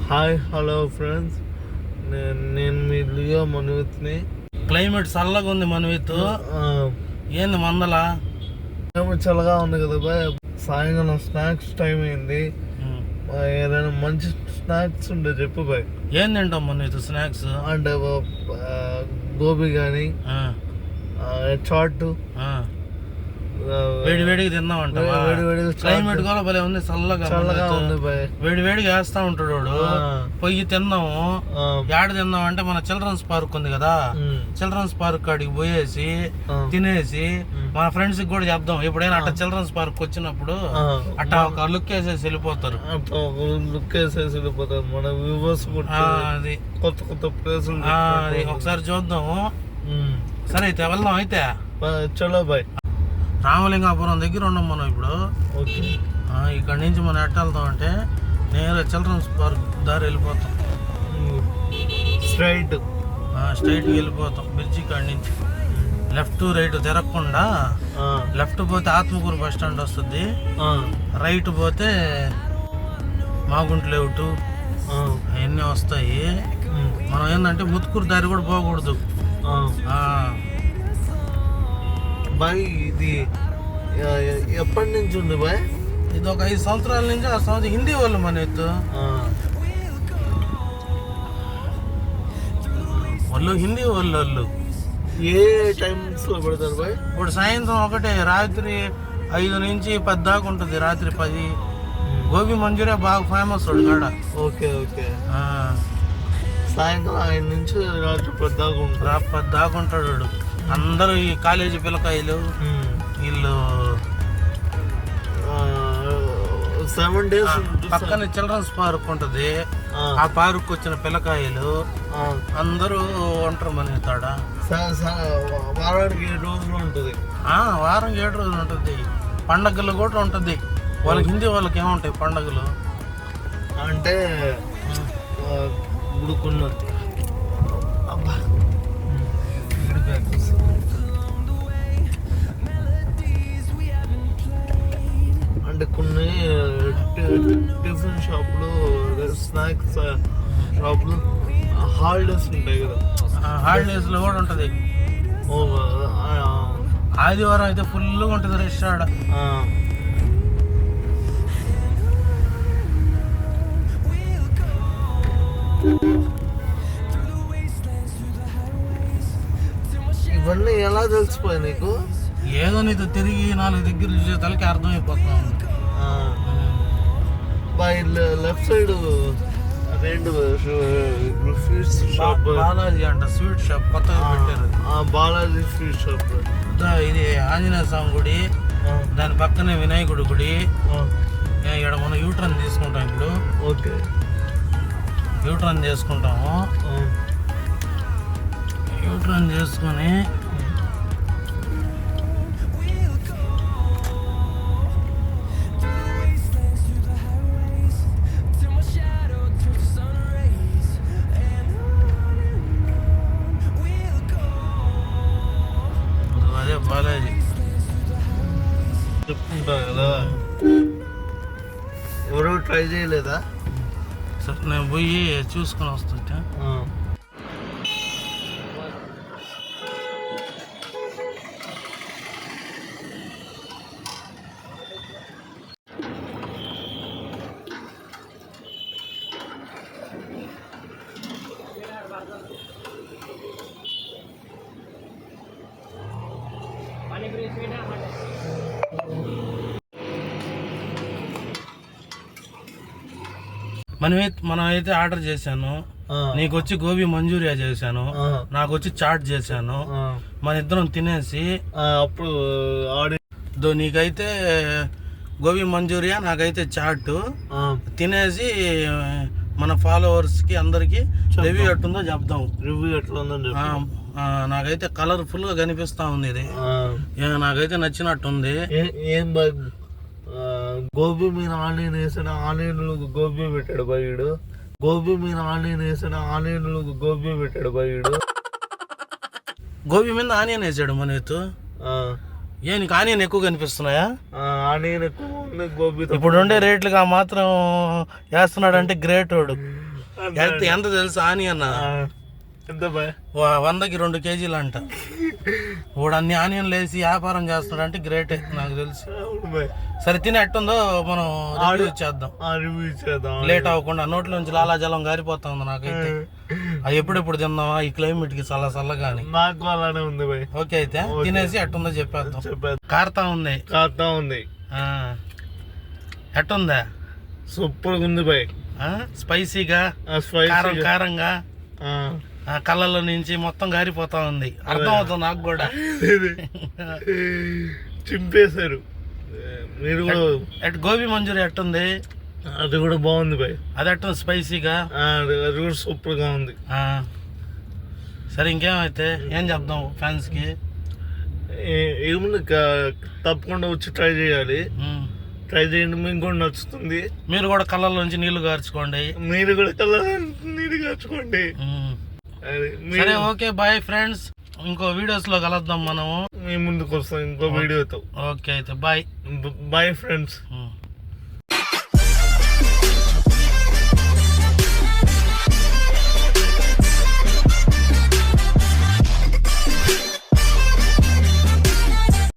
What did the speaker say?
Hi hello friends, నేను మీ Leo మనవిత్ని. Climate చల్లగా ఉంది మనవిత్. ఏంది మందల క్లైమేట్ చల్లగా ఉంది కదా బాయ్. సాయంకాలం స్నాక్స్ టైం అయింది. ఏదైనా మంచి స్నాక్స్ ఉంటే చెప్పు బాయ్. ఏం తింటాం మనవిత్ స్నాక్స్? అంటే గోబీ కానీ చాట్ వేడి వేడిగా తిందామంట. క్లైమేట్ కూడా భలే ఉంది, చల్లగా ఉంది బాయ్. వేడి వేడిగా వేస్తా ఉంటాడు వాడు. పొయ్యి తిందాము. ఏడ తిందాం అంటే మన చిల్డ్రన్స్ పార్క్ ఉంది కదా, చిల్డ్రన్స్ పార్క్ కాడికి పోయేసి తినేసి మన ఫ్రెండ్స్ కి కూడా చెప్దాం. ఎప్పుడైనా అట్లా చిల్డ్రన్స్ పార్క్ వచ్చినప్పుడు అట్లా ఒక లుక్ వేసేసి వెళ్ళిపోతారు. మన వ్యూవర్స్ అది కొత్త కొత్త ప్లేసులు ఒకసారి చూద్దాము. సరే అయితే వెళ్దాం. అయితే చలో బాయ్. రామలింగాపురం దగ్గర ఉన్నాం మనం ఇప్పుడు. ఓకే, ఇక్కడ నుంచి మనం ఎట్ట వెళ్తాం అంటే నేరుగా చిల్డ్రన్స్ పార్క్ దారి వెళ్ళిపోతాం. స్ట్రైట్కి వెళ్ళిపోతాం. బ్రిడ్జి కాడి నుంచి లెఫ్ట్ రైట్ తిరగకుండా లెఫ్ట్ పోతే ఆత్మకూరు బస్ స్టాండ్ వస్తుంది, రైట్ పోతే మాగుంట లేఅవుట్ అవన్నీ వస్తాయి. మనం ఏంటంటే ముత్తుకూరు దారి కూడా పోకూడదు బాయ్. ఇది ఎప్పటి నుంచి ఉంది బాయ్? ఇది ఒక 5 సంవత్సరాల నుంచి 6 సంవత్సరాలు. హిందీ వాళ్ళు మన ఎత్తు వాళ్ళు హిందీ వాళ్ళు ఏ టైమ్స్ లో పెడతారు బాయ్? ఇప్పుడు సాయంత్రం ఒకటే, రాత్రి 5 నుంచి 10 దాకా ఉంటుంది. రాత్రి 10. గోబీ మంచూరియా బాగా ఫేమస్ వాడు కాడ. Okay okay. సాయంత్రం 5 నుంచి రాత్రి 10 దాకా ఉంటాడు. 10 దాకా ఉంటాడు వాడు. అందరూ ఈ కాలేజీ పిల్లకాయలు వీళ్ళు 7 days. పక్కన చిల్డ్రన్స్ పార్క్ ఉంటది, ఆ పార్క్ వచ్చిన పిల్లకాయలు అందరూ ఉంటారు మన తాడ. వారానికి 7 రోజులు ఉంటుంది. వారం 7 రోజులు ఉంటుంది. పండగలు కూడా ఉంటుంది వాళ్ళకి. హిందీ వాళ్ళకి ఏముంటాయి పండగలు అంటే ఉడుకున్నది. అబ్బా, అంటే కొన్ని టిఫిన్ షాపులు, స్నాక్స్ షాపులు హాలిడేస్ ఉంటాయి కదా, హాలిడేస్ లో కూడా ఉంటది. ఆదివారం అయితే ఫుల్గా ఉంటుంది రెస్టారెంట్. ఇవన్నీ ఎలా తెలిసిపోయాయి నీకు? ఏదో నీతో తిరిగి 4 దగ్గర చూసే తలకి అర్థమైపోతా ఉంది. లెఫ్ట్ సైడ్ బాలాజీ అంట స్వీట్ షాప్ కొత్తగా పెట్టారు. Balaji sweet shop. ఇది ఆంజనేయ స్వామి గుడి, దాని పక్కనే వినాయకుడి గుడి. ఇక్కడ మనం యూటర్న్ తీసుకుంటాం ఇప్పుడు. ఓకే, యూటర్న్ చేసుకుంటాము. యూటర్న్ చేసుకొని అదే బాలాజీ చెప్పుకుంటా కదా. ఎవరో ట్రై చేయలేదా? సరే నేను పోయి చూసుకొని వస్తుంటా. మనం అయితే ఆర్డర్ చేశాను. నీకు వచ్చి గోబీ మంచూరియా చేశాను, నాకు వచ్చి చాట్ చేశాను. మన ఇద్దరం తినేసి అప్పుడు నీకైతే గోబీ మంచూరియా, నాకైతే చాట్ తినేసి మన ఫాలోవర్స్ కి అందరికి రివ్యూ ఎట్టుందో చెప్దాం. రివ్యూ ఎట్లా ఉందని. నాకైతే కలర్ఫుల్ గా కనిపిస్తా ఉంది. ఇది నాకైతే నచ్చినట్టుంది. ఏం గోబీ మీద ఆనియన్ వేసిన ఆనియన్లు గోబీ పెట్టాడు బయ్యుడు. గోబీ మీద ఆనియన్ వేసిన ఆనియన్లు గోబీ పెట్టాడు బయ్యుడు. గోబీ మీద ఆనియన్ వేసాడు మన ఎత్తు. ఏ నీకు ఆనియన్ ఎక్కువ కనిపిస్తున్నాయా? ఆనియన్ ఎక్కువ ఉంది గోబీ. ఇప్పుడు ఉండే రేట్లుగా మాత్రం వేస్తున్నాడు అంటే గ్రేట్ వాడు. ఎంత తెలుసు ఆనియన్ ఎంత బాయ్ 100కి 2 కేజీలు అంట. వాడు అన్ని ఆనియన్లు వేసి వ్యాపారం చేస్తున్నాడు అంటే గ్రేటే నాకు తెలిసి. సరే తిని ఎట్టుందో మనం రివ్యూ చేద్దాం లేట్ అవ్వకుండా. నోట్లోంచి లాలాజలం గారిపోతా ఉంది నాకైతే. అది ఎప్పుడెప్పుడు తిందామా ఈ క్లైమేట్ కి చల్లగా అని. నాకు అలానే ఉంది బాయ్. ఓకే అయితే తినేసి ఎట్టుందో చెప్పేద్దాం. కారుతా ఉంది ఎట్టుందా? సూపర్ గా ఉంది బాయ్. స్పైసీగా కారంగా కళ్ళలో నుంచి మొత్తం గారిపోతా ఉంది. అర్థం అవుతుంది నాకు కూడా. చింపేశారు మీరు కూడా. గోబీ మంచూరి ఎట్టుంది? అది కూడా బాగుంది బాయ్. అది ఎట్టుంది స్పైసీగా? అది కూడా సూపర్ గా ఉంది. సరే ఇంకేమైతే ఏం చెప్దాం ఫ్యాన్స్ కి? ఏముంది తప్పకుండా వచ్చి ట్రై చేయాలి. ట్రై చేయండి, మీకు కూడా నచ్చుతుంది. మీరు కూడా కళ్ళల్లోంచి నీళ్లు గార్చుకోండి. నీళ్ళు గార్చుకోండి. సరే ఓకే బాయ్ ఫ్రెండ్స్. ఇంకో వీడియోస్ లో కలుద్దాం మనము. మీ ముందుకు వస్తాం ఇంకో వీడియోతో. ఓకే అయితే బాయ్ ఫ్రెండ్స్.